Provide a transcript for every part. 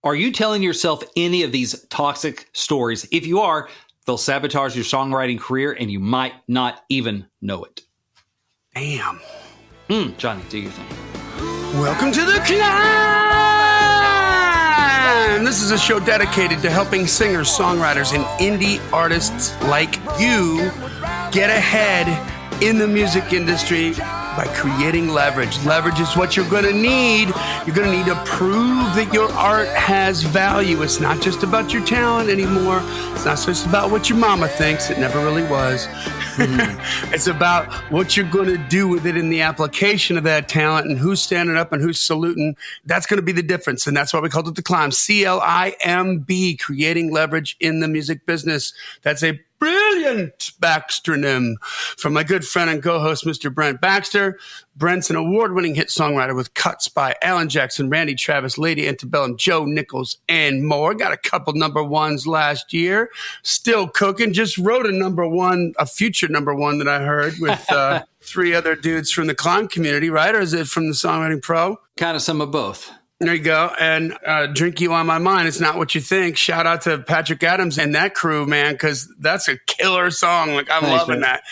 Are you telling yourself any of these toxic stories? If you are, they'll sabotage your songwriting career and you might not even know it. Damn. Johnny, do your thing. Welcome to the C.L.I.M.B. This is a show dedicated to helping singers, songwriters, and indie artists like you get ahead in the music industry by creating leverage. Leverage is what you're going to need. You're going to need to prove that your art has value. It's not just about your talent anymore. It's not just about what your mama thinks. It never really was. It's about what you're going to do with it in the application of that talent and who's standing up and who's saluting. That's going to be the difference. And that's why we called it the C.L.I.M.B. C.L.I.M.B, creating leverage in the music business. That's a brilliant Baxternym from my good friend and co-host, Mr. Brent Baxter. Brent's an award-winning hit songwriter with cuts by Alan Jackson, Randy Travis, Lady Antebellum, Joe Nichols, and more. Got a couple number ones last year. Still cooking. Just wrote a future number one that I heard with three other dudes from the C.L.I.M.B community, right? Or is it from the Songwriting Pro? Kind of some of both. There you go. And Drink You On My Mind. It's not what you think. Shout out to Patrick Adams and that crew, man, because that's a killer song. Like, I'm loving that.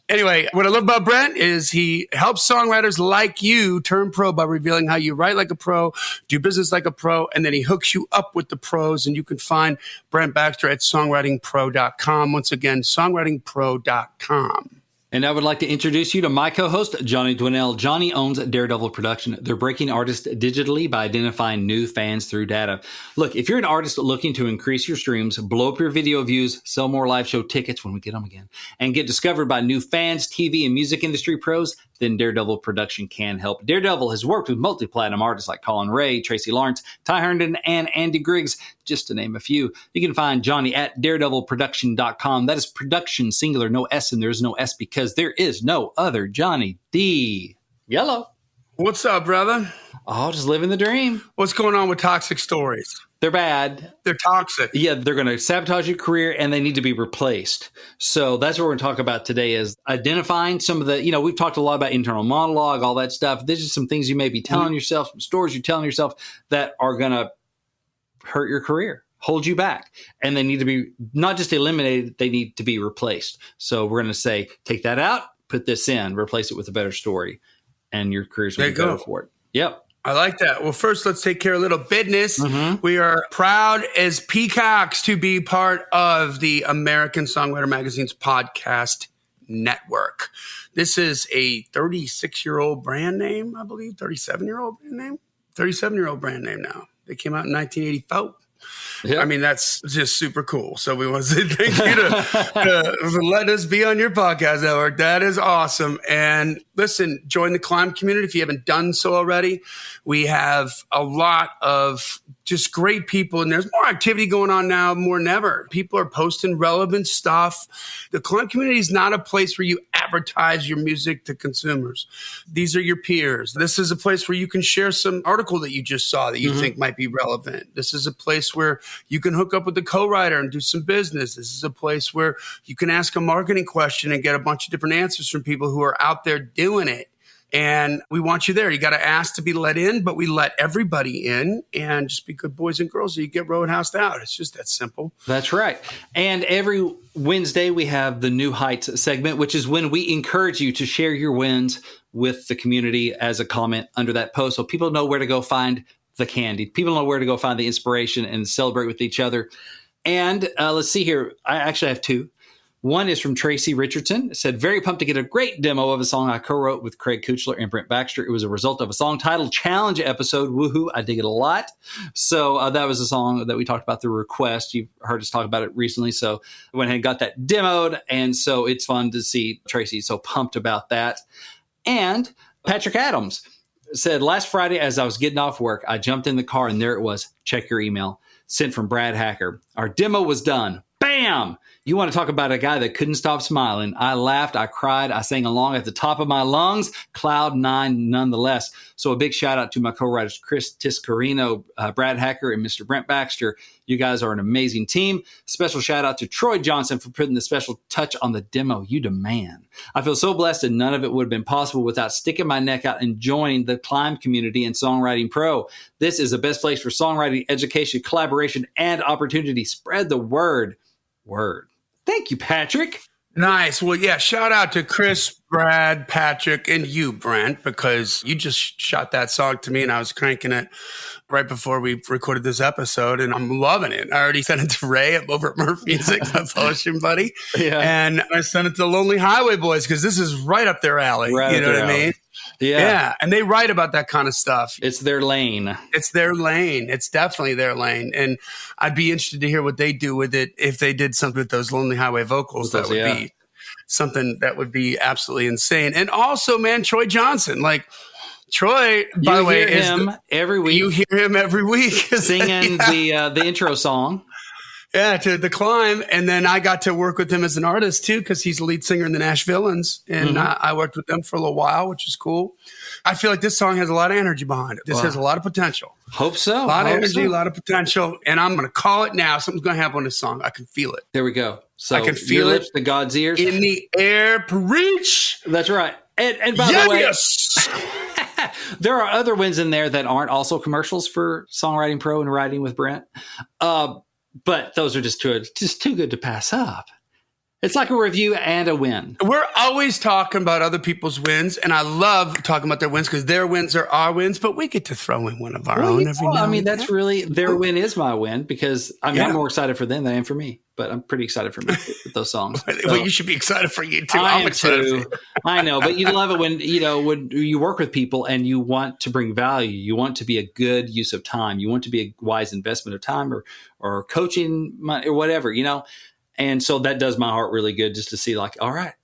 Anyway, what I love about Brent is he helps songwriters like you turn pro by revealing how you write like a pro, do business like a pro, and then he hooks you up with the pros. And you can find Brent Baxter at songwritingpro.com. Once again, songwritingpro.com. And I would like to introduce you to my co-host, Johnny Dwinell. Johnny owns Daredevil Production. They're breaking artists digitally by identifying new fans through data. Look, if you're an artist looking to increase your streams, blow up your video views, sell more live show tickets when we get them again, and get discovered by new fans, TV, and music industry pros, then Daredevil Production can help. Daredevil has worked with multi-platinum artists like Colin Ray, Tracy Lawrence, Ty Herndon, and Andy Griggs, just to name a few. You can find Johnny at daredevilproduction.com. That is production, singular, no S, and there's no S because there is no other Johnny D. Yellow. What's up, brother? Oh, just living the dream. What's going on with toxic stories? They're bad. They're toxic. Yeah, they're going to sabotage your career and they need to be replaced. So that's what we're going to talk about today is identifying some of the, we've talked a lot about internal monologue, all that stuff. There's just some things you may be telling yourself, some stories you're telling yourself that are going to hurt your career, hold you back. And they need to be not just eliminated, they need to be replaced. So we're going to say, take that out, put this in, replace it with a better story, and your career's going to go for it. Yep. I like that. Well, first, let's take care of a little business. We are proud as peacocks to be part of the American Songwriter Magazine's podcast network. This is a 36-year-old brand name, I believe, 37-year-old brand name, 37-year-old brand name now. They came out in 1984. Yep. I mean, that's just super cool. So we want to say thank you for letting us be on your podcast network. That is awesome. And listen, join the C.L.I.M.B community if you haven't done so already. We have a lot of just great people, and there's more activity going on now more than ever. People are posting relevant stuff. The C.L.I.M.B community is not a place where you advertise your music to consumers. These are your peers. This is a place where you can share some article that you just saw that you think might be relevant. This is a place where you can hook up with the co-writer and do some business. This is a place where you can ask a marketing question and get a bunch of different answers from people who are out there doing it. And we want you there. You got to ask to be let in, but we let everybody in, and just be good boys and girls so you get roadhoused out. It's just that simple. That's right. And every Wednesday we have the New Heights segment, which is when we encourage you to share your wins with the community as a comment under that post so people know where to go find the candy. People know where to go find the inspiration and celebrate with each other. And let's see here. I actually have two. One is from Tracy Richardson. It said, very pumped to get a great demo of a song I co-wrote with Craig Kuchler and Brent Baxter. It was a result of a song titled Challenge episode. Woohoo. I dig it a lot. So that was a song that we talked about through request. You've heard us talk about it recently. So I went ahead and got that demoed. And so it's fun to see Tracy so pumped about that. And Patrick Adams said, last Friday, as I was getting off work, I jumped in the car and there it was. Check your email. Sent from Brad Hacker. Our demo was done. Bam! You want to talk about a guy that couldn't stop smiling. I laughed, I cried, I sang along at the top of my lungs, cloud nine nonetheless. So a big shout out to my co-writers, Chris Tiscarino, Brad Hacker, and Mr. Brent Baxter. You guys are an amazing team. Special shout out to Troy Johnson for putting the special touch on the demo. You demand. I feel so blessed and none of it would have been possible without sticking my neck out and joining the C.L.I.M.B community and Songwriting Pro. This is the best place for songwriting, education, collaboration, and opportunity. Spread the word. Thank you, Patrick. Nice. Well, yeah, shout out to Chris, Brad, Patrick, and you, Brent, because you just shot that song to me and I was cranking it right before we recorded this episode, and I'm loving it. I already sent it to Ray over at Murph Music, my publishing buddy. Yeah. And I sent it to Lonely Highway Boys because this is right up their alley. Right, you know what I mean? Yeah. And they write about that kind of stuff. It's their lane. It's their lane. It's definitely their lane. And I'd be interested to hear what they do with it if they did something with those Lonely Highway vocals. That would be something that would be absolutely insane. And also, man, Troy Johnson, like Troy, by the way, every week. You hear him every week singing the intro song. Yeah, to the C.L.I.M.B. And then I got to work with him as an artist too, because he's the lead singer in the Nash Villains. And I worked with them for a little while, which is cool. I feel like this song has a lot of energy behind it. This has a lot of potential. Hope so. A lot of energy, a lot of potential. And I'm going to call it now. Something's going to happen on this song. I can feel it. There we go. So I can feel your it lips to God's ears. In the air. Preach. That's right. And by the way, there are other wins in there that aren't also commercials for Songwriting Pro and Writing with Brent. But those are just too good to pass up. It's like a review and a win. We're always talking about other people's wins, and I love talking about their wins because their wins are our wins, but we get to throw in one of our own every now and then. I mean, that's really, their win is my win because I'm more excited for them than I am for me, but I'm pretty excited for me with those songs. Well, you should be excited for you too. I'm excited for you. I know, but you love it when you work with people and you want to bring value. You want to be a good use of time. You want to be a wise investment of time or coaching or whatever, And so that does my heart really good just to see like, all right,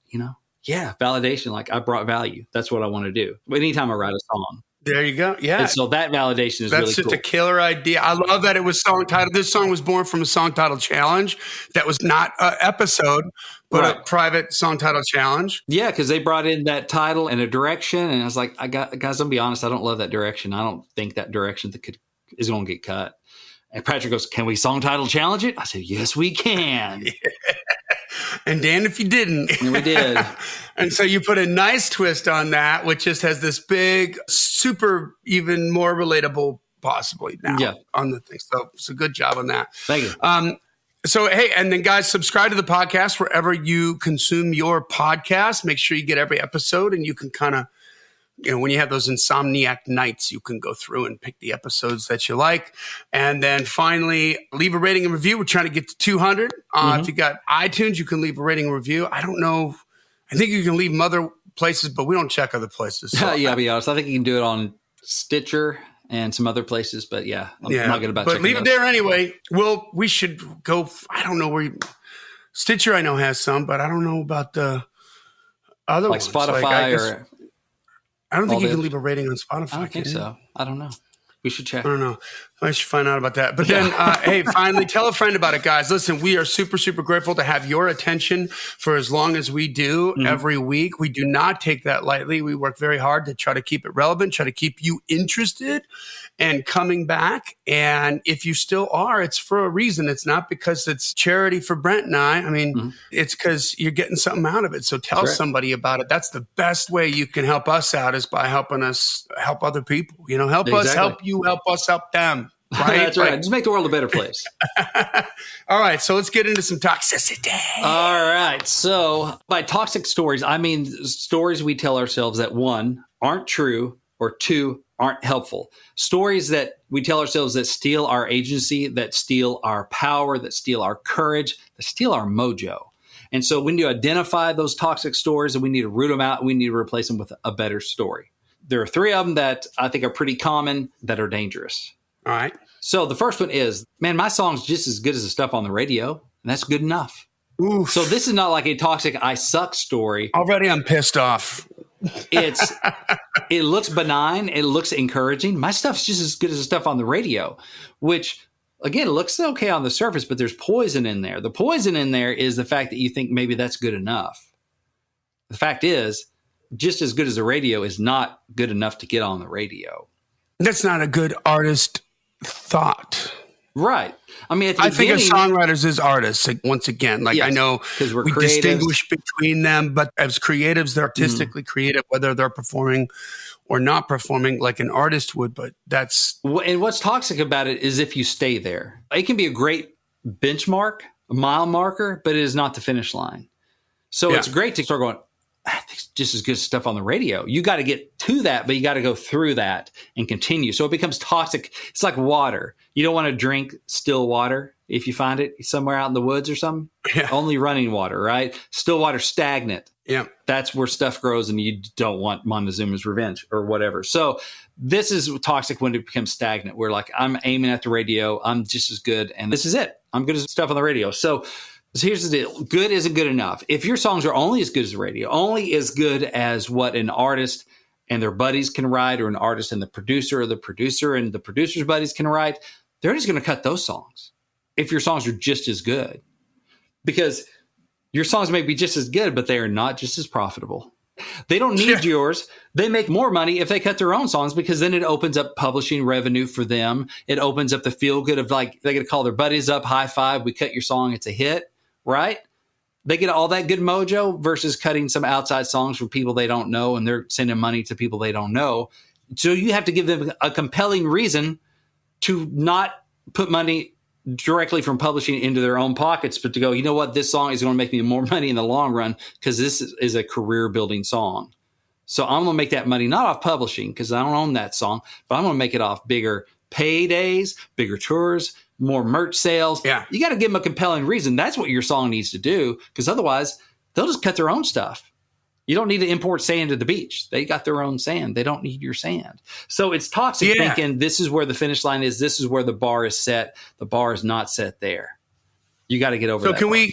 validation. Like I brought value. That's what I want to do. Anytime I write a song. There you go. Yeah. And so that validation is really cool. That's just a killer idea. I love that it was song titled. This song was born from a song title challenge. That was not an episode, but a private song title challenge. Yeah, because they brought in that title and a direction. And I was like, guys, I'm going to be honest. I don't love that direction. I don't think that direction is going to get cut. And Patrick goes, can we song title challenge it? I said, yes, we can. Yeah. And Dan, if you didn't. And we did. And so you put a nice twist on that, which just has this big, super, even more relatable, possibly now on the thing. So good job on that. Thank you. So, hey, and then guys, subscribe to the podcast wherever you consume your podcast. Make sure you get every episode and you can kind of, when you have those insomniac nights, you can go through and pick the episodes that you like. And then finally, leave a rating and review. We're trying to get to 200. If you got iTunes, you can leave a rating and review. I don't know. I think you can leave them other places, but we don't check other places. So I'll be honest. I think you can do it on Stitcher and some other places, but I'm not good about checking. But leave it there anyway. Well, we should go. I don't know where Stitcher I know has some, but I don't know about the other like ones. Spotify I don't think you can leave a rating on Spotify. I don't think so. I don't know. We should check. I don't know. I should find out about that. But then, hey, finally, tell a friend about it, guys. Listen, we are super, super grateful to have your attention for as long as we do every week. We do not take that lightly. We work very hard to try to keep it relevant, try to keep you interested and coming back. And if you still are, it's for a reason. It's not because it's charity for Brent and I. I mean, it's because you're getting something out of it. So tell somebody about it. That's the best way you can help us out is by helping us help other people. Help us help you, help us help them. Right? That's right. Just make the world a better place. All right. So let's get into some toxicity. All right. So by toxic stories, I mean stories we tell ourselves that one, aren't true, or two, aren't helpful. Stories that we tell ourselves that steal our agency, that steal our power, that steal our courage, that steal our mojo. And so we need to identify those toxic stories and we need to root them out. And we need to replace them with a better story. There are three of them that I think are pretty common that are dangerous. All right. So the first one is, man, my song's just as good as the stuff on the radio, and that's good enough. Oof. So this is not like a toxic I suck story. Already I'm pissed off. It looks benign. It looks encouraging. My stuff's just as good as the stuff on the radio, which, again, it looks okay on the surface, but there's poison in there. The poison in there is the fact that you think maybe that's good enough. The fact is, just as good as the radio is not good enough to get on the radio. That's not a good artist thought. Right. I mean, at the I think of beginning, songwriters as artists, like, once again. Like, I yes, know 'cause we're we creatives. distinguish between them, but as creatives, they're artistically creative, whether they're performing or not performing like an artist would. But that's and what's toxic about it is if you stay there. It can be a great benchmark, a mile marker, but it is not the finish line. So Yeah. it's great to start going, "There's just as good stuff on the radio." You got to get to that, but you got to go through that and continue. So it becomes toxic. It's like water. You don't want to drink still water if you find it somewhere out in the woods or something. Yeah. Only running water, right? Still water, stagnant. yeah. That's where stuff grows, and you don't want Montezuma's revenge or whatever. So this is toxic when it becomes stagnant. We're like, I'm aiming at the radio. I'm just as good, and this is it. I'm good as stuff on the radio. So here's the deal. Good isn't good enough. If your songs are only as good as the radio, only as good as what an artist and their buddies can write, or an artist and the producer and the producer's buddies can write, they're just going to cut those songs if your songs are just as good. Because your songs may be just as good, but they are not just as profitable. They don't need yours. They make more money if they cut their own songs, because then it opens up publishing revenue for them. It opens up the feel good of, like, they get to call their buddies up, high five, we cut your song, it's a hit, right? They get all that good mojo versus cutting some outside songs from people they don't know, and they're sending money to people they don't know. So you have to give them a compelling reason to not put money directly from publishing into their own pockets, but to go, you know what, this song is going to make me more money in the long run because this is a career building song. So I'm going to make that money not off publishing because I don't own that song, but I'm going to make it off bigger paydays, bigger tours, more merch sales. Yeah. You got to give them a compelling reason. That's what your song needs to do, because otherwise they'll just cut their own stuff. You don't need to import sand to the beach. They got their own sand. They don't need your sand. So it's toxic thinking this is where the finish line is. This is where the bar is set. The bar is not set there. You got to get over that. So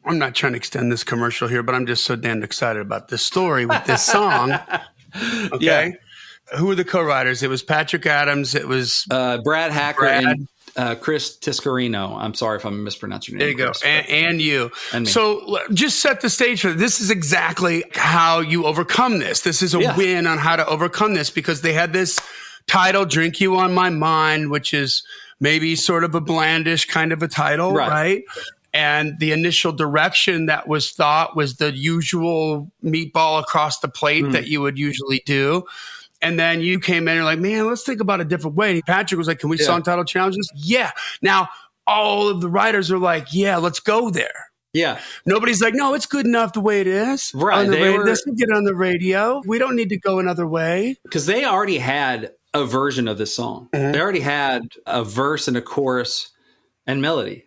I'm not trying to extend this commercial here, but I'm just so damn excited about this story with this song. Okay. Yeah. Who were the co-writers? It was Patrick Adams. It was Brad Hacker and Chris Tiscarino. I'm sorry if I'm mispronouncing your name. There you Chris, go. And you. And me. So just set the stage for this. Is exactly how you overcome this. This is a win on how to overcome this, because they had this title, Drink You on My Mind, which is maybe sort of a blandish kind of a title, right? And the initial direction that was thought was the usual meatball across the plate that you would usually do. And then you came in and you're like, man, let's think about a different way. And Patrick was like, can we song title challenges? Yeah. Now, all of the writers are like, yeah, let's go there. Yeah. Nobody's like, no, it's good enough the way it is. Right. This can get on the radio. We don't need to go another way. Because they already had a version of this song. They already had a verse and a chorus and melody.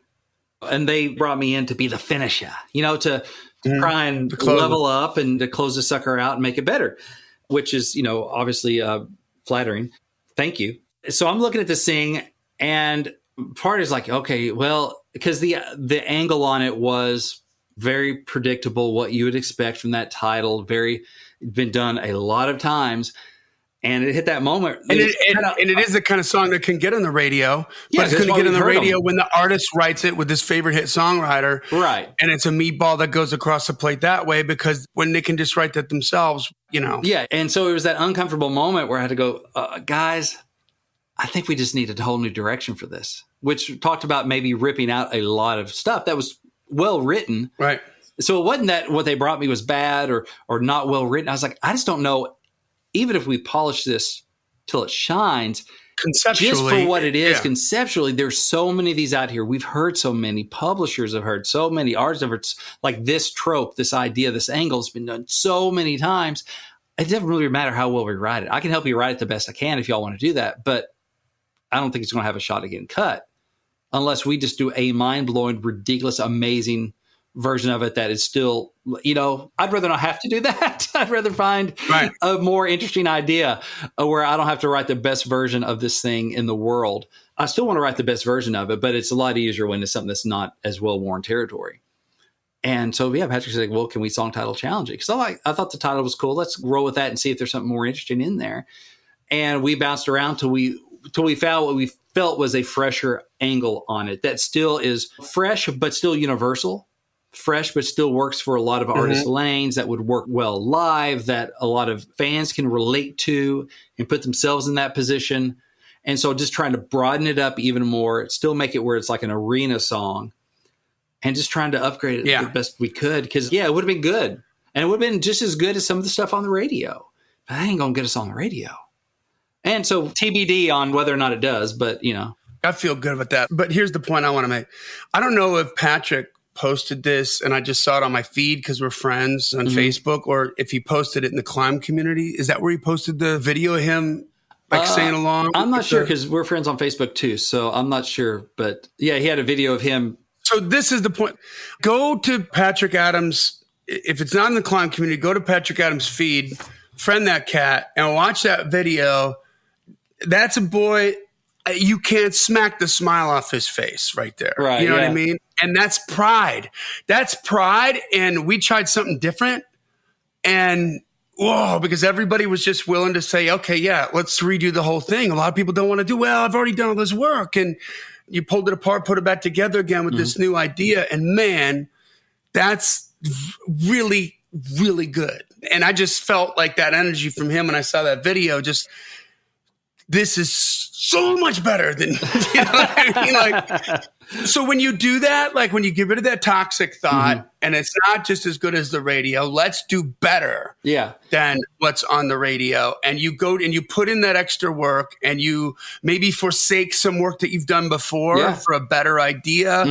And they brought me in to be the finisher, to try and level up and to close the sucker out and make it better, which is, obviously flattering. Thank you. So I'm looking at this thing, and part is like, okay, well, because the angle on it was very predictable, what you would expect from that title, been done a lot of times. And it hit that moment. And it is the kind of song that can get on the radio, but it's going to get on the radio when the artist writes it with his favorite hit songwriter. Right. And it's a meatball that goes across the plate that way, because when they can just write that themselves, Yeah. And so it was that uncomfortable moment where I had to go, guys, I think we just needed a whole new direction for this, which talked about maybe ripping out a lot of stuff that was well written. Right. So it wasn't that what they brought me was bad or not well written. I was like, I just don't know. Even if we polish this till it shines, conceptually, just for what it is, conceptually, there's so many of these out here. We've heard so many, publishers have heard so many, artists have heard, like this trope, this idea, this angle has been done so many times. It doesn't really matter how well we write it. I can help you write it the best I can if y'all want to do that, but I don't think it's going to have a shot at getting cut unless we just do a mind-blowing, ridiculous, amazing version of it that is still, I'd rather not have to do that. I'd rather find a more interesting idea where I don't have to write the best version of this thing in the world. I still want to write the best version of it, but it's a lot easier when it's something that's not as well-worn territory. And so, Patrick's like, well, can we song title challenge it? Because I thought the title was cool. Let's roll with that and see if there's something more interesting in there. And we bounced around till we found what we felt was a fresher angle on it that still is fresh, but still universal. Fresh, but still works for a lot of artist lanes, that would work well live, that a lot of fans can relate to and put themselves in that position. And so just trying to broaden it up even more, still make it where it's like an arena song, and just trying to upgrade it the best we could. Because, it would have been good. And it would have been just as good as some of the stuff on the radio. But that ain't going to get us on the radio. And so TBD on whether or not it does, but, I feel good about that. But here's the point I want to make. I don't know if Patrick posted this and I just saw it on my feed because we're friends on Facebook, or if he posted it in the C.L.I.M.B community. Is that where he posted the video of him singing along? I'm not sure because we're friends on Facebook too. So I'm not sure. But yeah, he had a video of him. So this is the point. Go to Patrick Adams. If it's not in the C.L.I.M B community, go to Patrick Adams' feed, friend that cat, and watch that video. That's a boy. You can't smack the smile off his face right there. Right, you know what I mean? And that's pride. That's pride. And we tried something different. And because everybody was just willing to say, okay, let's redo the whole thing. A lot of people don't want to do, I've already done all this work. And you pulled it apart, put it back together again with this new idea. And man, that's really, really good. And I just felt like that energy from him when I saw that video. Just, this is so much better than, what I mean? Like, so when you do that, like when you get rid of that toxic thought and it's not just as good as the radio, let's do better than what's on the radio. And you go and you put in that extra work and you maybe forsake some work that you've done before for a better idea.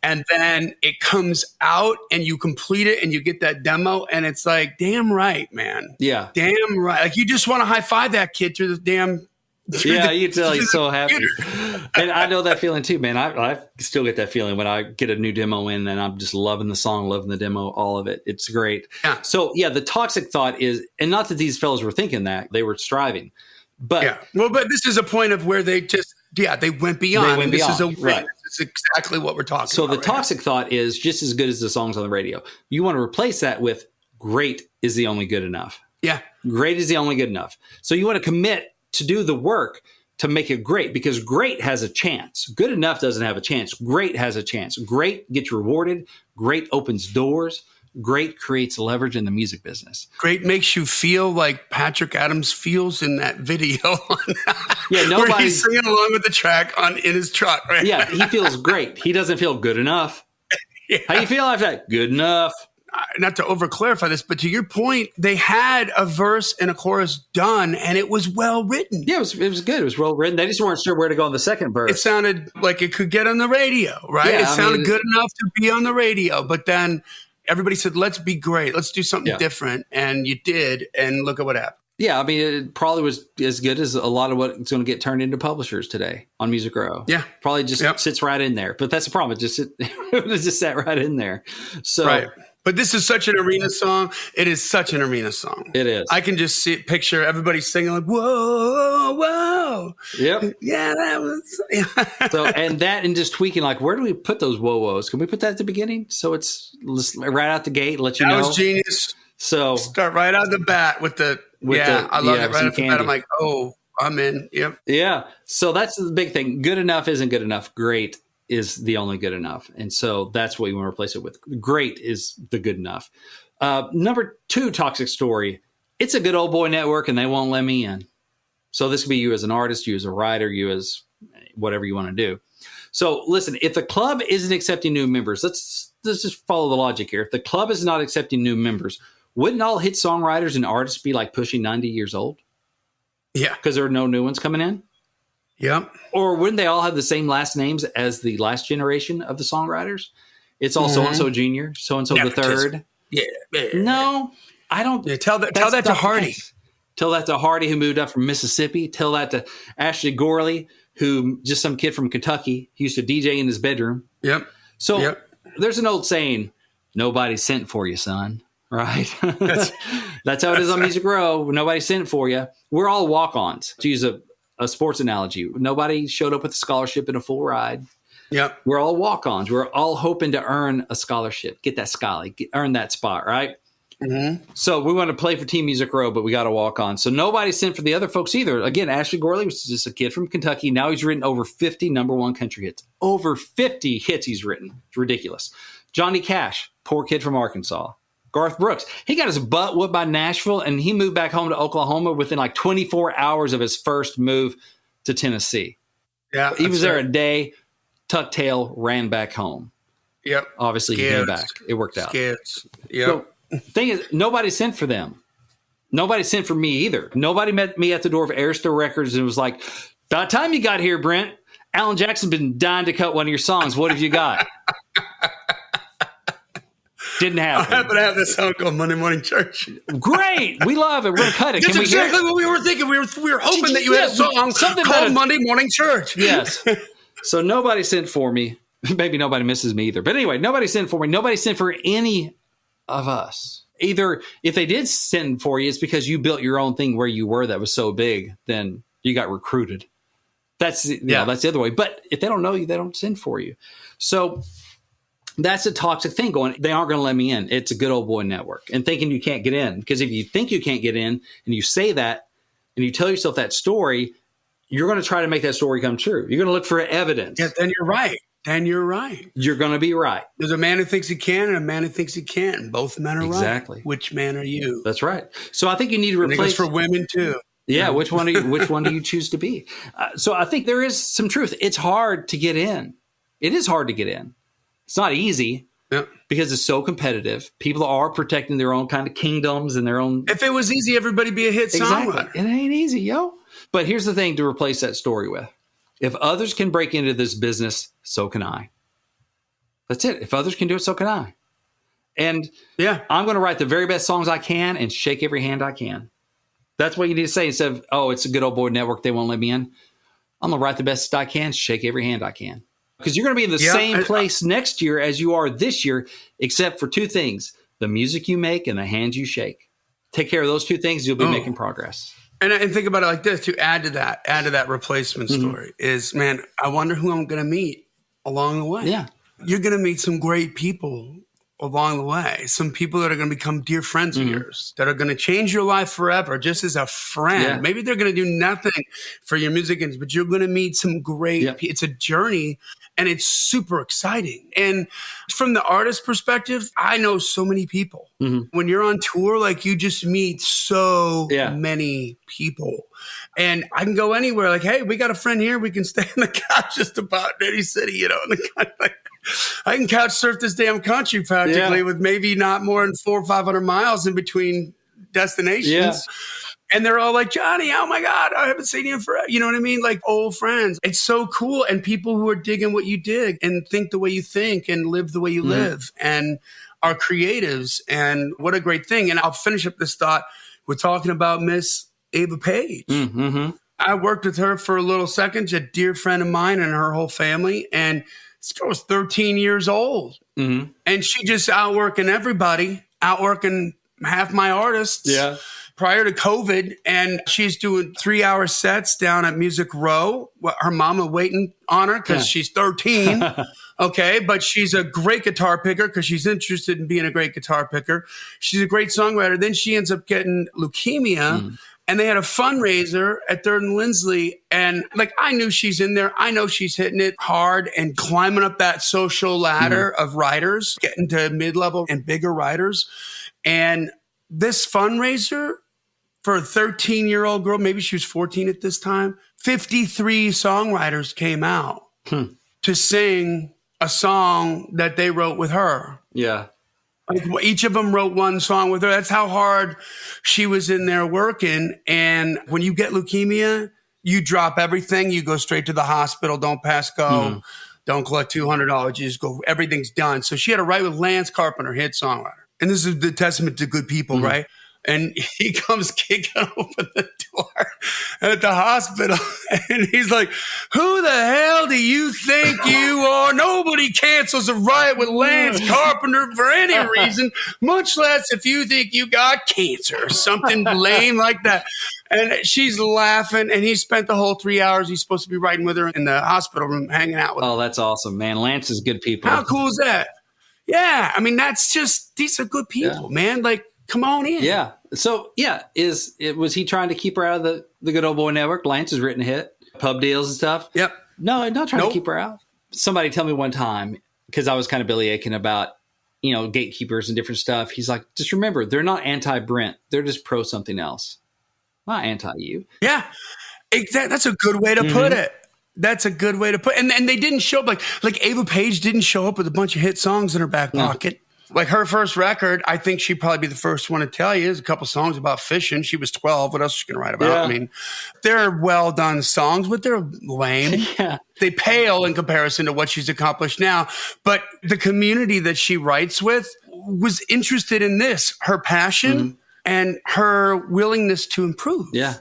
And then it comes out and you complete it and you get that demo and it's like, damn right, man. Yeah. Damn right. Like you just want to high five that kid through the damn. You tell he's so happy. And I know that feeling too, man. I still get that feeling when I get a new demo in and I'm just loving the song, loving the demo, all of it. It's great. Yeah. So the toxic thought is, and not that these fellows were thinking that, they were striving. But but this is a point of where they just, they went beyond. This is a win. Right. This is exactly what we're talking about. So the toxic thought is just as good as the songs on the radio. You want to replace that with great is the only good enough. Yeah. Great is the only good enough. So you want to commit to do the work to make it great, because great has a chance. Good enough doesn't have a chance. Great has a chance. Great gets rewarded. Great opens doors. Great creates leverage in the music business. Great makes you feel like Patrick Adams feels in that video. Where he's singing along with the track in his truck. Right? Yeah, he feels great. He doesn't feel good enough. How do you feel after that? Good enough. Not to over clarify this, but to your point, they had a verse and a chorus done and it was well written. Yeah, it was good. It was well written. They just weren't sure where to go on the second verse. It sounded like it could get on the radio, right? Yeah, it sounded good enough to be on the radio, but then everybody said, let's be great. Let's do something different. And you did. And look at what happened. Yeah, I mean, it probably was as good as a lot of what's going to get turned into publishers today on Music Row. Yeah. Probably just sits right in there. But that's the problem. It just sat right in there. So, right. But this is such an arena song. It is such an arena song. It is. I can just picture everybody singing like, whoa, whoa. Yep. Yeah, that was. So, and just tweaking, like, where do we put those whoa-whoas? Can we put that at the beginning? So it's right out the gate, let you know. That was genius. So start right out the bat with I love it. Right off the bat, I'm like, oh, I'm in. Yep. Yeah. So that's the big thing. Good enough isn't good enough. Great is the only good enough. And so that's what you want to replace it with. Great is the good enough. Number 2 toxic story. It's a good old boy network and they won't let me in. So this could be you as an artist, you as a writer, you as whatever you want to do. So listen, if the club isn't accepting new members, let's just follow the logic here. If the club is not accepting new members, wouldn't all hit songwriters and artists be like pushing 90 years old? Yeah. Because there are no new ones coming in? Yep. Or wouldn't they all have the same last names as the last generation of the songwriters? It's all so-and-so junior, so-and-so the third. Yeah. No, I don't. Yeah, tell that to Hardy. Tell that to Hardy, who moved up from Mississippi. Tell that to Ashley Gorley, who just some kid from Kentucky. He used to DJ in his bedroom. Yep. So there's an old saying, nobody sent for you, son. Right? That's how it is on Music Row. Nobody sent for you. We're all walk-ons, to use a sports analogy. Nobody showed up with a scholarship and a full ride. Yep. We're all walk-ons. We're all hoping to earn a scholarship, get that scholarly, earn that spot, right? Mm-hmm. So we want to play for Team Music Row, but we got to walk on. So nobody sent for the other folks either. Again, Ashley Gorley was just a kid from Kentucky. Now he's written over 50 number one country hits. Over 50 hits he's written. It's ridiculous. Johnny Cash, poor kid from Arkansas. Garth Brooks, he got his butt whooped by Nashville, and he moved back home to Oklahoma within like 24 hours of his first move to Tennessee. Yeah. He was there a day, tucked tail, ran back home. Yep. Obviously, he came back. It worked out. Skids. Yep. So, thing is, nobody sent for them. Nobody sent for me either. Nobody met me at the door of Arista Records and was like, "About time you got here, Brent. Alan Jackson's been dying to cut one of your songs. What have you got?" Didn't happen. I happen to have this song called Monday Morning Church. Great. We love it. We're going to cut it. That's Can we exactly hear it? what we were thinking. We were hoping that you had a song called Monday Morning Church. Yes. So nobody sent for me. Maybe nobody misses me either. But anyway, nobody sent for me. Nobody sent for any of us. Either if they did send for you, it's because you built your own thing where you were that was so big, then you got recruited. That's that's the other way. But if they don't know you, they don't send for you. So that's a toxic thing going. They aren't going to let me in. It's a good old boy network, and thinking you can't get in, because if you think you can't get in and you say that and you tell yourself that story, you're going to try to make that story come true. You're going to look for evidence. Yeah, then you're right. You're going to be right. There's a man who thinks he can and a man who thinks he can't. Both men are exactly right. Which man are you? That's right. So I think you need to replace. And it goes for women too. Yeah, which one do you choose to be? So I think there is some truth. It's hard to get in. It is hard to get in. It's not easy because it's so competitive. People are protecting their own kind of kingdoms and their own. If it was easy, everybody'd be a hit songwriter. It ain't easy, yo. But here's the thing to replace that story with. If others can break into this business, so can I. That's it. If others can do it, so can I. And I'm going to write the very best songs I can and shake every hand I can. That's what you need to say instead of, oh, it's a good old boy network. They won't let me in. I'm going to write the best I can, shake every hand I can. Because you're going to be in the same place next year as you are this year, except for two things, the music you make and the hands you shake. Take care of those two things, you'll be making progress. And think about it like this, to add to that replacement story is, man, I wonder who I'm going to meet along the way. Yeah. You're going to meet some great people along the way. Some people that are going to become dear friends of yours, that are going to change your life forever just as a friend. Yeah. Maybe they're going to do nothing for your music, but you're going to meet some great people. It's a journey and it's super exciting. And from the artist perspective, I know so many people. When you're on tour, like you just meet so many people. And I can go anywhere like, hey, we got a friend here. We can stay on the couch just about in any city, you know. I can couch surf this damn country practically with maybe not more than 400 or 500 miles in between destinations. Yeah. And they're all like, Johnny, oh my God, I haven't seen you in forever. You know what I mean? Like old friends. It's so cool. And people who are digging what you dig and think the way you think and live the way you live and are creatives. And what a great thing. And I'll finish up this thought. We're talking about Miss Ava Page. I worked with her for a little second, a dear friend of mine and her whole family. And this girl was 13 years old. And she just outworking everybody, outworking half my artists prior to COVID. And she's doing 3-hour sets down at Music Row. Her mama waiting on her because she's 13. Okay, but she's a great guitar picker because she's interested in being a great guitar picker. She's a great songwriter. Then she ends up getting leukemia. And they had a fundraiser at 3rd and Lindsley. And like, I knew she's in there. I know she's hitting it hard and climbing up that social ladder of writers, getting to mid-level and bigger writers. And this fundraiser for a 13-year-old girl, maybe she was 14 at this time, 53 songwriters came out to sing a song that they wrote with her. Yeah. Like each of them wrote one song with her. That's how hard she was in there working. And when you get leukemia, you drop everything. You go straight to the hospital. Don't pass go. Don't collect $200. You just go. Everything's done. So she had to write with Lance Carpenter, hit songwriter. And this is the testament to good people, right? And he comes kicking open the door at the hospital. And he's like, who the hell do you think you are? Nobody cancels a riot with Lance Carpenter for any reason, much less if you think you got cancer or something lame like that. And she's laughing. And he spent the whole 3 hours he's supposed to be writing with her in the hospital room, hanging out with her. Oh, that's awesome, man. Lance is good people. How cool is that? Yeah. I mean, that's just, these are good people, man. Like, come on in. Yeah. So, was he trying to keep her out of the good old boy network? Lance has written a hit, pub deals and stuff. Yep. No, not trying to keep her out. Somebody told me one time, because I was kind of belly aching about, gatekeepers and different stuff. He's like, just remember, they're not anti-Brent. They're just pro something else. Not anti you. Yeah. Exactly. That's a good way to put it. That's a good way to put it. And they didn't show up like Ava Page didn't show up with a bunch of hit songs in her back pocket. Like her first record, I think she'd probably be the first one to tell you. There's a couple songs about fishing. She was 12. What else is she going to write about? Yeah. I mean, they're well done songs, but they're lame. Yeah. They pale in comparison to what she's accomplished now. But the community that she writes with was interested in this, her passion and her willingness to improve. Yeah.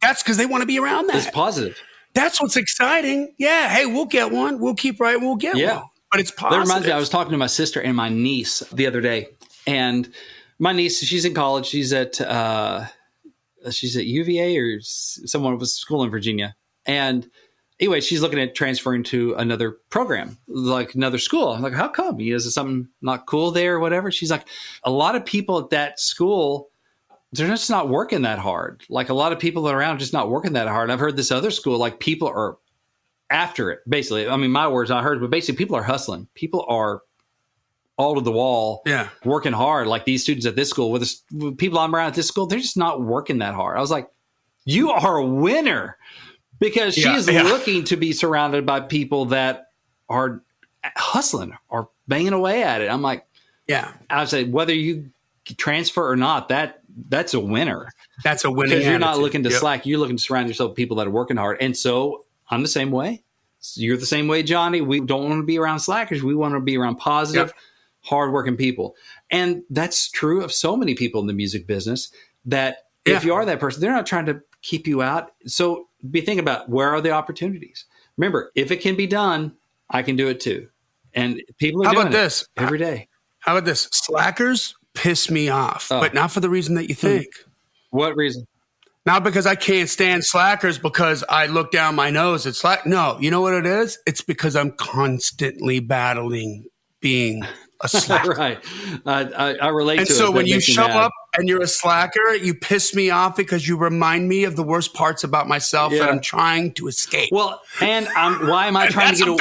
That's because they want to be around that. It's positive. That's what's exciting. Yeah. Hey, we'll get one. We'll keep writing. We'll get one. But it's positive. That reminds me, I was talking to my sister and my niece the other day. And my niece, she's in college. She's at UVA or someone was school in Virginia. And anyway, she's looking at transferring to another program, like another school. I'm like, how come? Is it something not cool there or whatever? She's like, a lot of people at that school, they're just not working that hard. Like a lot of people around just not working that hard. I've heard this other school, like people are after it, basically. I mean, my words, I heard, but basically people are hustling. People are all to the wall, working hard. Like these students at this school, with people I'm around at this school, they're just not working that hard. I was like, you are a winner, because she is looking to be surrounded by people that are hustling or banging away at it. I'm like, I would say whether you transfer or not, that's a winner. That's a winning because you're not attitude. looking to slack. You're looking to surround yourself with people that are working hard. And so I'm the same way. You're the same way, Johnny. We don't want to be around slackers. We want to be around positive, hardworking people. And that's true of so many people in the music business, that if you are that person, they're not trying to keep you out. So be thinking about, where are the opportunities? Remember, if it can be done, I can do it too. And people are doing it every day. How about this? Slackers piss me off, but not for the reason that you think. What reason? Not because I can't stand slackers because I look down my nose at slack. No, you know what it is? It's because I'm constantly battling being a slacker. Right. I relate to it. And so when you show up and you're a slacker, you piss me off because you remind me of the worst parts about myself that I'm trying to escape. Well, and why am I trying to get away?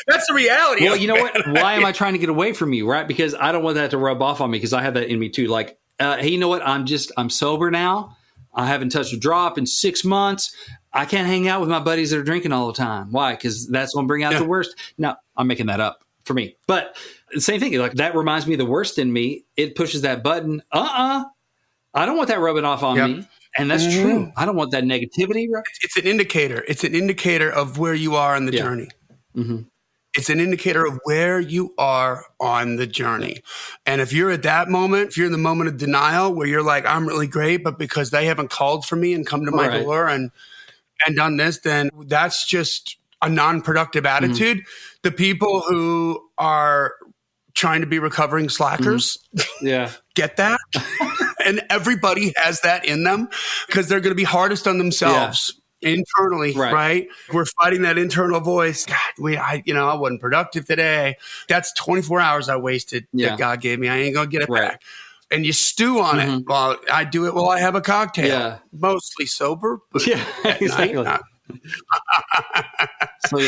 That's the reality. Well, you know what? Why am I trying to get away from you? Right? Because I don't want that to rub off on me, because I have that in me too. Like, hey, you know what? I'm sober now. I haven't touched a drop in 6 months. I can't hang out with my buddies that are drinking all the time. Why? Because that's going to bring out the worst. Now, I'm making that up for me. But the same thing, like that reminds me of the worst in me. It pushes that button. I don't want that rubbing off on me. And that's true. I don't want that negativity. It's an indicator. It's an indicator of where you are on the journey. It's an indicator of where you are on the journey. And if you're at that moment, if you're in the moment of denial where you're like, I'm really great, but because they haven't called for me and come to my door and done this, then that's just a non-productive attitude. The people who are trying to be recovering slackers get that. And everybody has that in them, because they're going to be hardest on themselves. Internally, right? We're fighting that internal voice. God, I wasn't productive today. That's 24 hours I wasted that God gave me. I ain't gonna get it back. And you stew on it. Well, I do it while I have a cocktail. Mostly sober. But exactly. So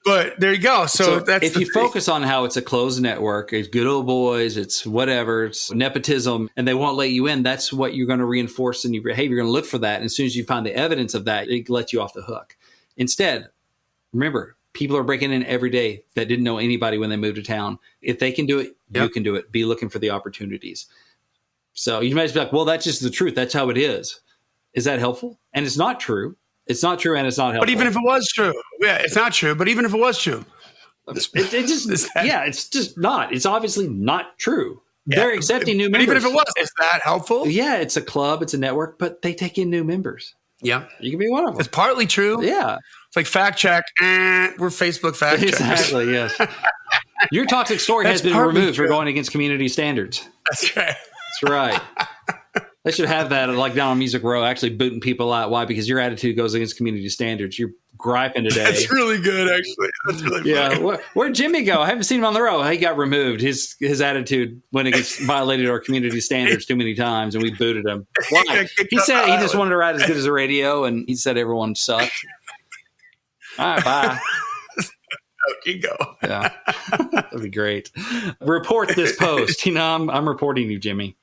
But there you go. So that's if you focus on how it's a closed network, it's good old boys, it's whatever, it's nepotism, and they won't let you in, that's what you're going to reinforce in your behavior. You're going to look for that. And as soon as you find the evidence of that, it lets you off the hook. Instead, remember, people are breaking in every day that didn't know anybody when they moved to town. If they can do it, you can do it. Be looking for the opportunities. So you might just be like, well, that's just the truth. That's how it is. Is that helpful? And it's not true. It's not true, and it's not helpful. But even if it was true, it's not true. But even if it was true, it's just not. It's obviously not true. They're accepting new members. But even if it was, is that helpful? Yeah, it's a club, it's a network, but they take in new members. Yeah, you can be one of them. It's partly true. Yeah, it's like fact check. We're Facebook fact checkers. Exactly. Yes. Your toxic story has been removed for going against community standards. That's right. That's right. They should have that like down on Music Row, actually booting people out. Why? Because your attitude goes against community standards. You're griping today. That's really good, actually. That's really funny. Where'd Jimmy go? I haven't seen him on the row. He got removed. His attitude went against violated our community standards too many times, and we booted him. Why? He said he just wanted to ride as good as the radio, and he said everyone sucked. All right, bye. Out you go. Yeah, that'd be great. Report this post. I'm reporting you, Jimmy.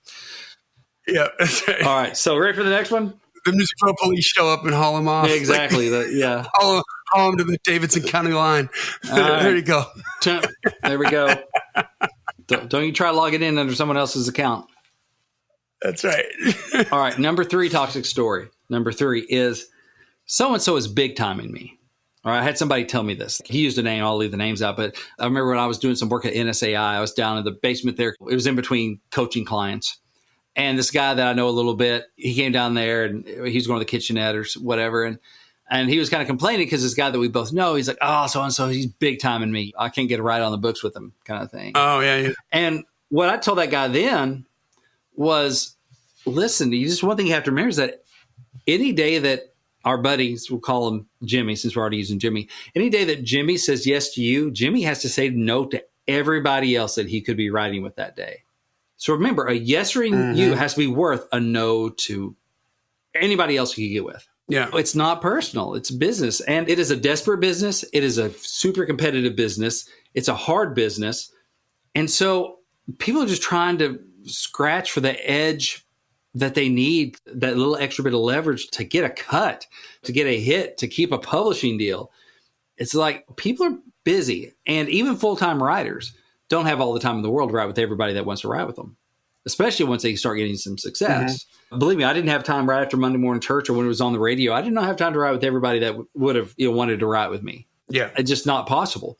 Yeah, that's right. All right. So ready for the next one? The music pro police show up and haul him off. Yeah, exactly. Yeah. Haul him to the Davidson County line. Right. There you go. There we go. Don't you try logging in under someone else's account. That's right. All right. Number 3 toxic story. Number 3 is so-and-so is big timing me. All right. I had somebody tell me this. He used a name. I'll leave the names out. But I remember when I was doing some work at NSAI, I was down in the basement there. It was in between coaching clients. And this guy that I know a little bit, he came down there and he was going to the kitchenette or whatever. And he was kind of complaining because this guy that we both know, he's like, oh, so-and-so, he's big timing me. I can't get a ride on the books with him kind of thing. Oh, yeah. And what I told that guy then was, listen, just one thing you have to remember is that any day that our buddies, we'll call him Jimmy since we're already using Jimmy, any day that Jimmy says yes to you, Jimmy has to say no to everybody else that he could be riding with that day. So remember, a yes from you has to be worth a no to anybody else you can get with. Yeah. It's not personal. It's business. And it is a desperate business. It is a super competitive business. It's a hard business. And so people are just trying to scratch for the edge that they need, that little extra bit of leverage to get a cut, to get a hit, to keep a publishing deal. It's like people are busy. And even full-time writers don't have all the time in the world to write with everybody that wants to write with them, especially once they start getting some success. Believe me, I didn't have time right after Monday Morning Church or when it was on the radio. I did not have time to write with everybody that would have wanted to write with me. Yeah. It's just not possible.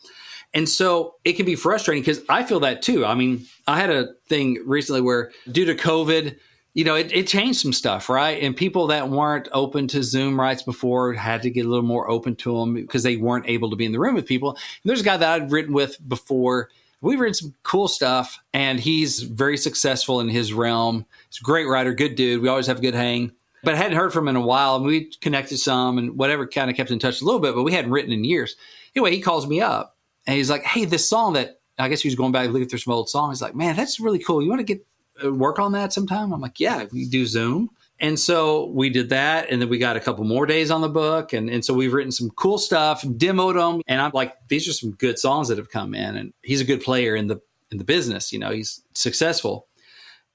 And so it can be frustrating because I feel that too. I mean, I had a thing recently where due to COVID, it changed some stuff, right? And people that weren't open to Zoom rights before had to get a little more open to them because they weren't able to be in the room with people. And there's a guy that I'd written with before. We've written some cool stuff, and he's very successful in his realm. He's a great writer, good dude. We always have a good hang. But I hadn't heard from him in a while, and we connected some and whatever, kind of kept in touch a little bit, but we hadn't written in years. Anyway, he calls me up, and he's like, hey, this song that, I guess he was going back looking through some old songs. He's like, man, that's really cool. You want to get work on that sometime? I'm like, yeah, we do Zoom. And so we did that. And then we got a couple more days on the book. And so we've written some cool stuff, demoed them. And I'm like, these are some good songs that have come in. And he's a good player in the business. He's successful.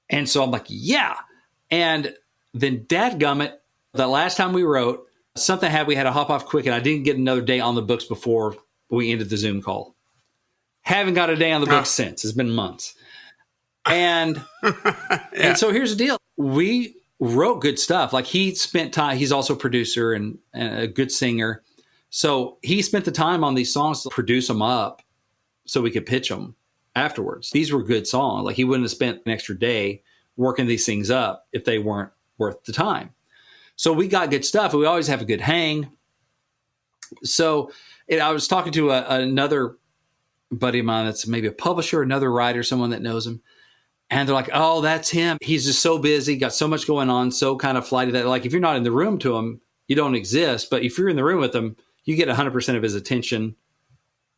And so I'm like, yeah. And then dadgummit, the last time we wrote, something happened. We had to hop off quick. And I didn't get another day on the books before we ended the Zoom call. Haven't got a day on the books since. It's been months. And and so here's the deal. We wrote good stuff. Like he spent time. He's also a producer and a good singer. So he spent the time on these songs to produce them up so we could pitch them afterwards. These were good songs. Like he wouldn't have spent an extra day working these things up if they weren't worth the time. So we got good stuff. And we always have a good hang. So I was talking to another buddy of mine that's maybe a publisher, another writer, someone that knows him. And they're like, oh, that's him. He's just so busy, got so much going on, so kind of flighty that like if you're not in the room to him, you don't exist. But if you're in the room with him, you get 100% of his attention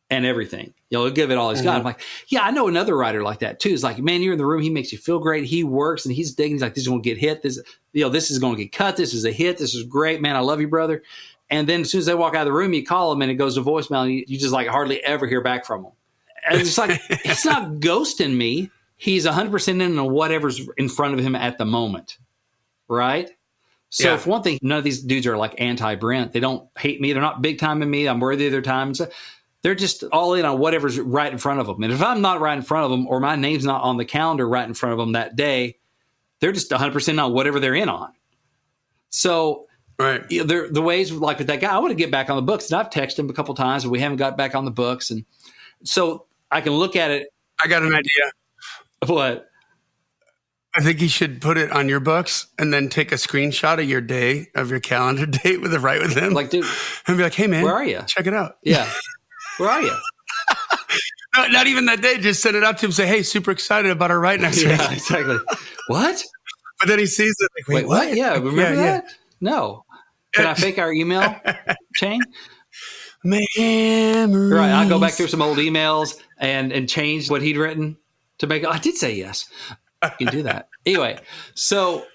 and everything. He'll give it all he's got. I'm like, yeah, I know another writer like that too. It's like, man, you're in the room. He makes you feel great. He works and he's digging. He's like, this is going to get hit. This is going to get cut. This is a hit. This is great, man. I love you, brother. And then as soon as they walk out of the room, you call him and it goes to voicemail. And you just like hardly ever hear back from him. And it's like, it's not ghosting me. He's 100% in on whatever's in front of him at the moment, right? So for one thing, none of these dudes are like anti-Brent. They don't hate me. They're not big time in me. I'm worthy of their time. So they're just all in on whatever's right in front of them. And if I'm not right in front of them or my name's not on the calendar right in front of them that day, they're just 100% on whatever they're in on. So the ways like with that guy, I want to get back on the books. And I've texted him a couple times and we haven't got back on the books. And so I can look at it. I got an idea. What? I think you should put it on your books and then take a screenshot of your day, of your calendar date with it right with him. Like, dude. And be like, hey, man. Where are you? Check it out. Yeah. Where are you? No, not even that day. Just send it out to him. Say, hey, super excited about our write next week. Yeah, exactly. What? But then he sees it. Like, wait, what? Yeah. Remember that? Yeah. No. Can I fake our email chain? Memories. Right. I'll go back through some old emails and change what he'd written. To make, I did say yes. I can do that. Anyway, so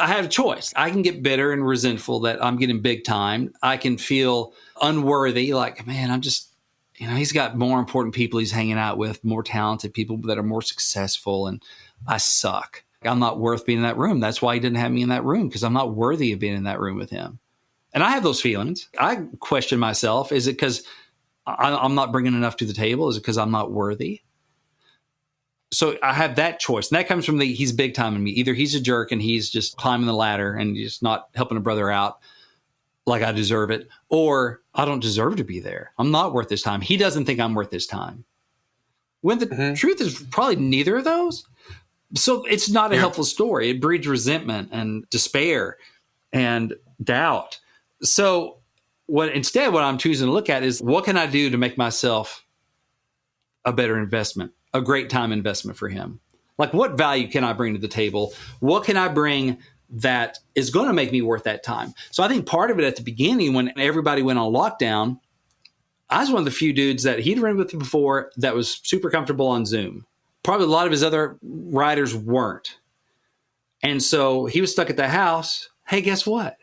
I have a choice. I can get bitter and resentful that I'm getting big time. I can feel unworthy, like, man, I'm just, he's got more important people he's hanging out with, more talented people that are more successful, and I suck. I'm not worth being in that room. That's why he didn't have me in that room, because I'm not worthy of being in that room with him. And I have those feelings. I question myself. Is it because I'm not bringing enough to the table? Is it because I'm not worthy? So I have that choice. And that comes from he's big time in me. Either he's a jerk and he's just climbing the ladder and just not helping a brother out like I deserve it, or I don't deserve to be there. I'm not worth his time. He doesn't think I'm worth his time. When the truth is probably neither of those. So it's not a helpful story. It breeds resentment and despair and doubt. So what I'm choosing to look at is, what can I do to make myself a better investment, a great time investment for him? Like, what value can I bring to the table? What can I bring that is going to make me worth that time? So I think part of it at the beginning, when everybody went on lockdown, I was one of the few dudes that he'd run with before that was super comfortable on Zoom. Probably a lot of his other writers weren't. And so he was stuck at the house. Hey, guess what?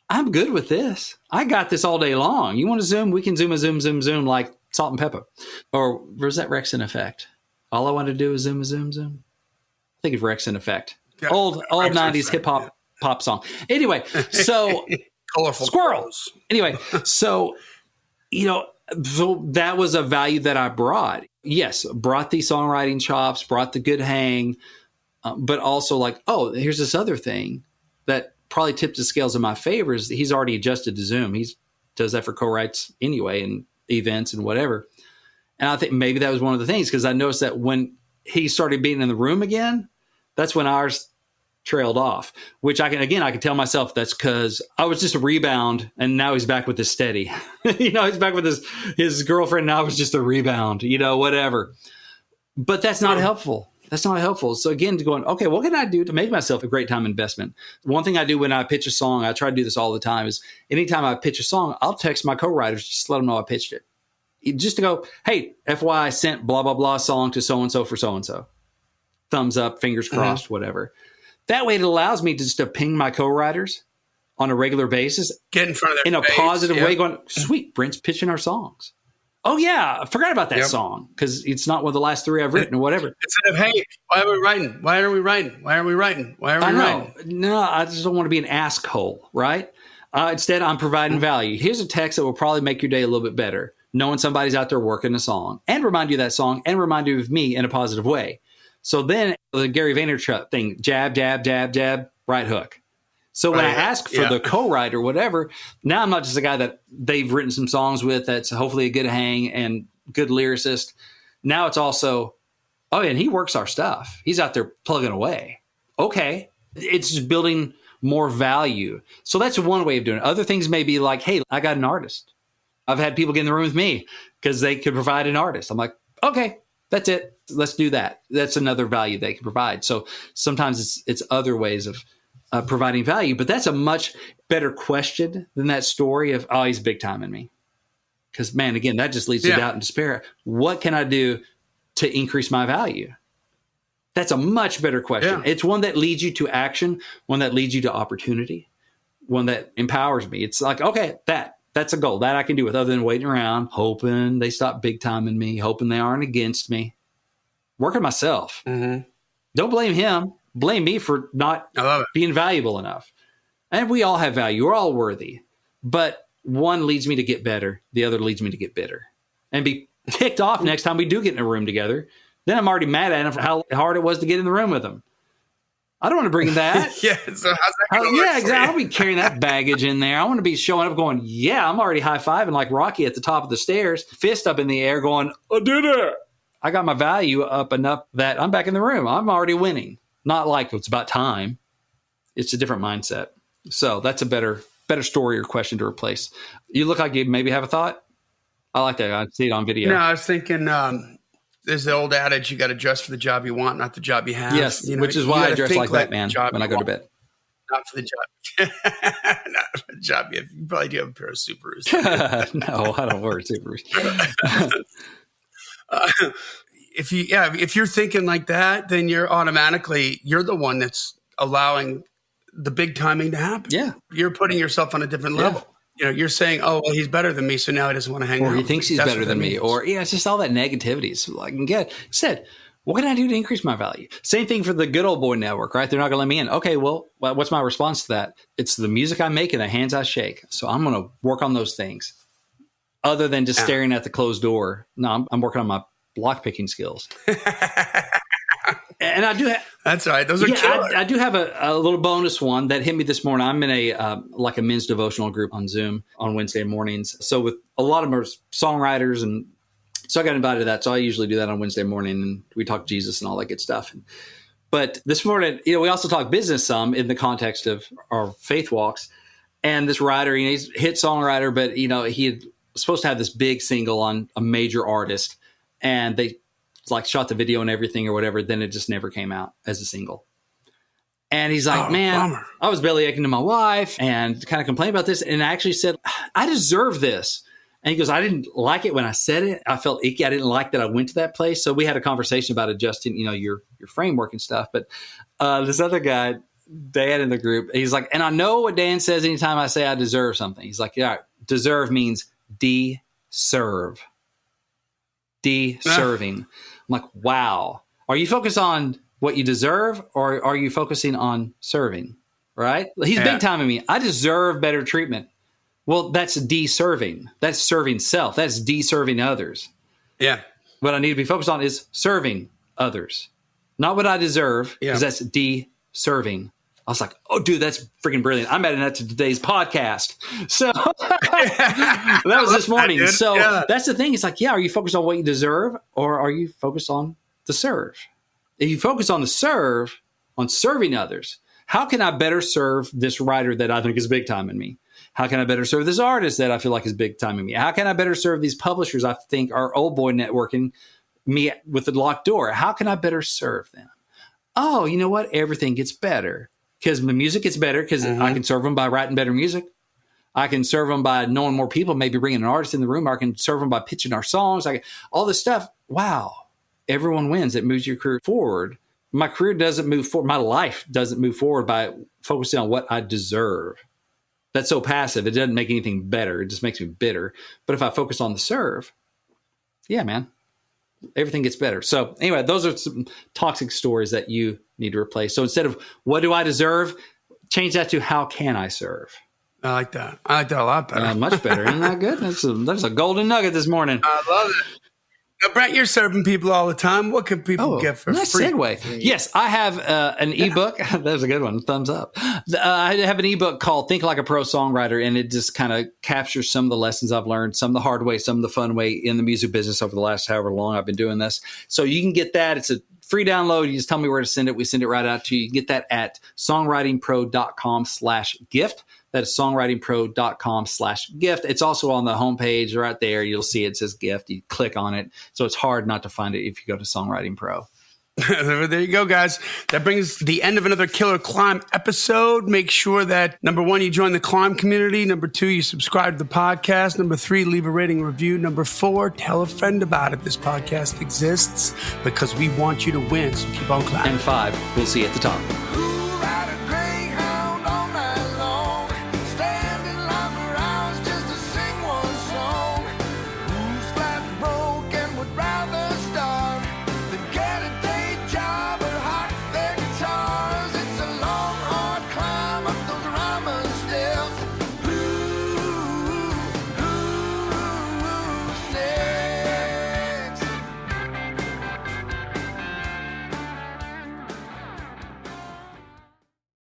I'm good with this. I got this all day long. You want to Zoom? We can Zoom like salt and pepper. Or was that Rex in Effect? All I want to do is Zoom. I think of Rex in Effect. Yeah, old 90s hip hop pop song. Anyway, so colorful squirrels. Anyway, so, so that was a value that I brought. Yes, brought the songwriting chops, brought the good hang, but also like, oh, here's this other thing that probably tipped the scales in my favor. Is he's already adjusted to Zoom. He does that for co-writes anyway and events and whatever. And I think maybe that was one of the things, because I noticed that when he started being in the room again, that's when ours trailed off, which I can tell myself that's because I was just a rebound and now he's back with his steady. He's back with his girlfriend. Now it's just a rebound, whatever. But that's not helpful. That's not helpful. So again, going, okay, what can I do to make myself a great time investment? One thing I do when I pitch a song, I try to do this all the time, is anytime I pitch a song, I'll text my co-writers, just let them know I pitched it. Just to go, hey, FYI, I sent blah, blah, blah song to so-and-so for so-and-so. Thumbs up, fingers crossed, whatever. That way it allows me to ping my co-writers on a regular basis. Get in front of their in a positive way, going, sweet, Brent's pitching our songs. Oh, yeah, I forgot about that song because it's not one of the last 3 I've written or whatever. Instead of, hey, why are we writing? Why are we writing? Why are we writing? Why are we writing? No, I just don't want to be an asshole, right? Instead, I'm providing value. Here's a text that will probably make your day a little bit better, knowing somebody's out there working a song and remind you of that song and remind you of me in a positive way. So then the Gary Vaynerchuk thing, jab, jab, jab, jab, right hook. So when I ask for the co-write or whatever, now I'm not just a guy that they've written some songs with that's hopefully a good hang and good lyricist. Now it's also, and he works our stuff. He's out there plugging away. Okay. It's just building more value. So that's one way of doing it. Other things may be like, hey, I got an artist. I've had people get in the room with me because they could provide an artist. I'm like, okay, that's it. Let's do that. That's another value they can provide. So sometimes it's other ways of providing value, but that's a much better question than that story of, oh, he's big time in me. Because, man, again, that just leads to doubt and despair. What can I do to increase my value? That's a much better question. Yeah. It's one that leads you to action, one that leads you to opportunity, one that empowers me. It's like, okay, that's a goal that I can do with, other than waiting around, hoping they stop big time in me, hoping they aren't against me. Working myself. Mm-hmm. Don't blame him. Blame me for not being valuable enough. And we all have value. We're all worthy. But one leads me to get better. The other leads me to get bitter and be ticked off next time we do get in a room together. Then I'm already mad at him for how hard it was to get in the room with him. I don't want to bring that. So how's that going to work exactly. I don't be carrying that baggage in there. I want to be showing up going, I'm already high-fiving like Rocky at the top of the stairs, fist up in the air going, I did it. I got my value up enough that I'm back in the room. I'm already winning. Not like it's about time. It's a different mindset. So that's a better story or question to replace. You look like you maybe have a thought. I like that. I see it on video. No, I was thinking there's the old adage, you got to dress for the job you want, not the job you have. Yes, which is why I dress like Batman when I go to bed. Not for the job. Not for the job. You probably do have a pair of Subarus. No, I don't wear Subarus. If you're thinking like that, then you're the one that's allowing the big timing to happen. Yeah. You're putting yourself on a different level. You're saying, oh, well, he's better than me, so now he doesn't want to hang out. Or he thinks he's better than me. Or, it's just all that negativity. So I can get said, What can I do to increase my value? Same thing for the good old boy network, right? They're not going to let me in. Okay, well, what's my response to that? It's the music I make and the hands I shake. So I'm going to work on those things other than just staring at the closed door. No, I'm working on my block picking skills. And I do that's right. Those are killer. I do have a little bonus one that hit me this morning. I'm in a men's devotional group on Zoom on Wednesday mornings. So with a lot of them are songwriters, and so I got invited to that. So I usually do that on Wednesday morning, and we talk Jesus and all that good stuff. But this morning, we also talk business some in the context of our faith walks. And this writer, he's a hit songwriter, but he was supposed to have this big single on a major artist, and they shot the video and everything or whatever. Then it just never came out as a single. And he's like, man, bummer. I was belly aching to my wife and kind of complained about this. And I actually said, I deserve this. And he goes, I didn't like it when I said it. I felt icky. I didn't like that I went to that place. So we had a conversation about adjusting, your framework and stuff. But this other guy, Dan in the group, he's like, and I know what Dan says anytime I say I deserve something. He's like, yeah, deserve means deserve. Deserving. I'm like, wow. Are you focused on what you deserve, or are you focusing on serving? Right? He's big timing me. I deserve better treatment. Well, that's deserving. That's serving self. That's deserving others. Yeah. What I need to be focused on is serving others, not what I deserve, because that's deserving. I was like, oh, dude, that's freaking brilliant. I'm adding that to today's podcast. So that was this morning. So that's the thing. It's like, are you focused on what you deserve, or are you focused on the serve? If you focus on the serve, on serving others, how can I better serve this writer that I think is big time in me? How can I better serve this artist that I feel like is big time in me? How can I better serve these publishers I think are old boy networking me with the locked door? How can I better serve them? Oh, you know what? Everything gets better. Because the music gets better because I can serve them by writing better music. I can serve them by knowing more people, maybe bringing an artist in the room. I can serve them by pitching our songs. All this stuff. Wow. Everyone wins. It moves your career forward. My career doesn't move forward. My life doesn't move forward by focusing on what I deserve. That's so passive. It doesn't make anything better. It just makes me bitter. But if I focus on the serve, man, everything gets better. So anyway, those are some toxic stories that you need to replace. So instead of what do I deserve, change that to how can I serve? I like that. I like that a lot better. Much better. Isn't that good? There's a golden nugget this morning. I love it. Now, Brent, you're serving people all the time. What can people get for nice free? Segue. Yes, I have an ebook. That was a good one. Thumbs up. I have an ebook called Think Like a Pro Songwriter, and it just kind of captures some of the lessons I've learned, some of the hard way, some of the fun way in the music business over the last however long I've been doing this. So you can get that. It's a free download. You just tell me where to send it. We send it right out to you. You can get that at songwritingpro.com/gift. That is songwritingpro.com/gift. It's also on the homepage right there. You'll see it says gift. You click on it. So it's hard not to find it if you go to Songwriting Pro. There you go, guys. That brings the end of another Killer C.L.I.M.B episode. Make sure that, number 1, you join the C.L.I.M.B community. Number 2, you subscribe to the podcast. Number 3, leave a rating and review. Number 4, tell a friend about it. This podcast exists because we want you to win. So keep on climbing. And 5, we'll see you at the top.